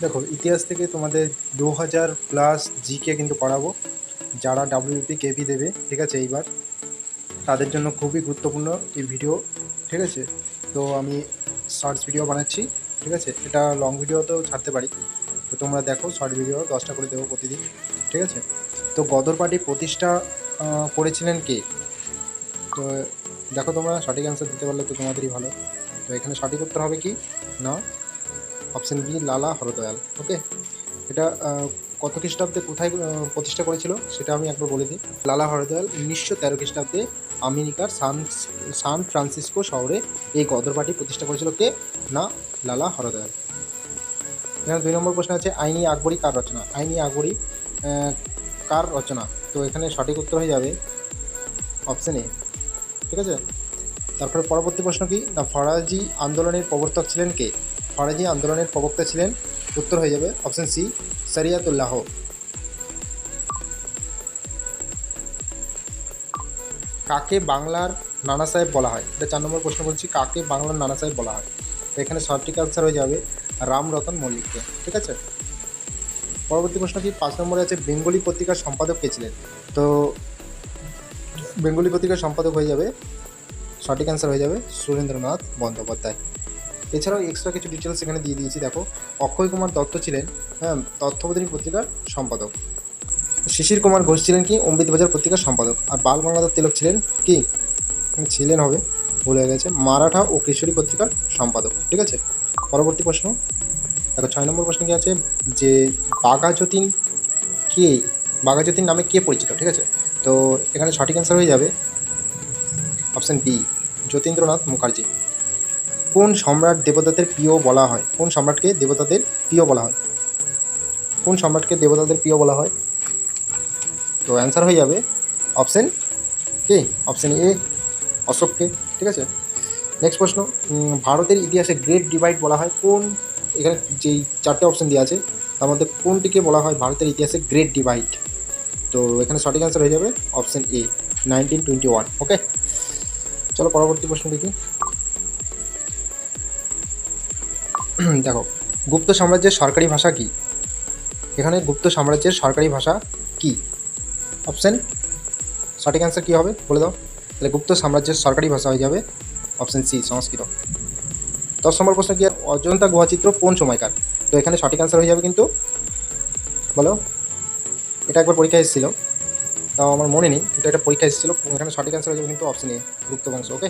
দেখো, ইতিহাস থেকে তোমাদের 2000+ জিকে কিন্তু করাবো। যারা ডাব্লিউপি কেপি দেবে, ঠিক আছে, এইবার তাদের জন্য খুবই গুরুত্বপূর্ণ এই ভিডিও, ঠিক আছে। তো আমি শর্টস ভিডিও বানাচ্ছি, ঠিক আছে। এটা লং ভিডিওতেও ছাড়তে পারি, তো তোমরা দেখো। শর্ট ভিডিও 10টা করে দেবো প্রতিদিন, ঠিক আছে। তো গদর পার্টি প্রতিষ্ঠা করেছিলেন কে? তো দেখো, তোমরা সঠিক অ্যান্সার দিতে পারলে তো তোমাদেরই ভালো। তো এখানে সঠিক উত্তর হবে কি না, অপশন বি, লালা হরদয়াল। ওকে, এটা কত খ্রিস্টাব্দে কোথায় প্রতিষ্ঠা করেছিল সেটা আমি একবার বলে দিই। লালা হরদয়াল 1913 খ্রিস্টাব্দে আমেরিকার সান ফ্রান্সিসকো শহরে এই গদর পার্টি প্রতিষ্ঠা করেছিল কে? না, লালা হরদয়াল। এখানে 2 নম্বর প্রশ্ন আছে, আইনি আকবরী কার রচনা? আইনি আকবরী কার রচনা? তো এখানে সঠিক উত্তর হয়ে যাবে অপশন এ, ঠিক আছে। তারপরে পরবর্তী প্রশ্ন কি না, ফরাজি আন্দোলনের প্রবর্তক ছিলেন কে? ফরাজি আন্দোলনের প্রবক্তা ছিলেন, উত্তর হয়ে যাবে অপশন সি, শরিয়াতুল্লাহ। কাকে বাংলার নানা সাহেব বলা হয়? এটা 4 নম্বর প্রশ্ন বলছি, কাকে বাংলার নানা সাহেব বলা হয়? তো এখানে সঠিক আনসার হয়ে যাবে রামরতন মল্লিককে, ঠিক আছে। পরবর্তী প্রশ্ন কি 5 নম্বরে আছে, বেঙ্গলি পত্রিকার সম্পাদক কে ছিলেন? তো বেঙ্গলি পত্রিকার সম্পাদক হয়ে যাবে, সঠিক অ্যান্সার হয়ে যাবে সুরেন্দ্রনাথ বন্দ্যোপাধ্যায়। এছাড়াও এক্সট্রা কিছু ডিটেলস এখানে দিয়ে দিয়েছি, দেখো। অক্ষয় কুমার দত্ত ছিলেন, হ্যাঁ, তথ্যবোধিনী পত্রিকার সম্পাদক। শিশির কুমার ঘোষ ছিলেন কি অমৃতবাজার পত্রিকার সম্পাদক। আর বাল গঙ্গাধর তিলক ছিলেন কি, ছিলেন হবে, ভুল হয়ে গেছে, মারাঠা ও কিশোরী পত্রিকার সম্পাদক, ঠিক আছে। পরবর্তী প্রশ্ন দেখো, 6 নম্বর প্রশ্ন কি আছে, যে বাঘাযতীন কে, বাঘাযতীন নামে কে পরিচিত, ঠিক আছে। তো এখানে সঠিক অ্যান্সার হয়ে যাবে অপশন বি, যতীন্দ্রনাথ মুখার্জি। কোন সম্রাট দেবতাদের প্রিয় বলা হয়? কোন সম্রাটকে দেবতাদের প্রিয় বলা হয়? কোন সম্রাটকে দেবতাদের প্রিয় বলা হয়? তো অ্যান্সার হয়ে যাবে অপশন কে, অপশন এ, অশোককে, ঠিক আছে। নেক্সট প্রশ্ন, ভারতের ইতিহাসে গ্রেট ডিভাইড বলা হয় কোন, এখানে যেই 4টে অপশন দেওয়া আছে তার মধ্যে কোনটিকে বলা হয় ভারতের ইতিহাসে গ্রেট ডিভাইড? তো এখানে সঠিক অ্যান্সার হয়ে যাবে অপশন এ, 1921। ওকে, চলো পরবর্তী প্রশ্ন দেখি। দেখো, গুপ্ত সাম্রাজ্যের সরকারি ভাষা কি? এখানে গুপ্ত সাম্রাজ্যের সরকারি ভাষা কি? অপশন, সঠিক অ্যান্সার কী হবে বলে দাও। তাহলে গুপ্ত সাম্রাজ্যের সরকারি ভাষা হয়ে যাবে অপশন সি, সংস্কৃত। 10 নম্বর প্রশ্ন কি, অজন্তা গুহাচিত্র কোন সময়কার? তো এখানে সঠিক অ্যান্সার হয়ে যাবে কিন্তু, বলো। এটা একবার পরীক্ষা এসেছিল, তাও আমার মনে নেই, কিন্তু এটা পরীক্ষা এসেছিল। এখানে সঠিক অ্যান্সার হয়ে যাবে কিন্তু অপশন এ, গুপ্ত বংশ। ওকে,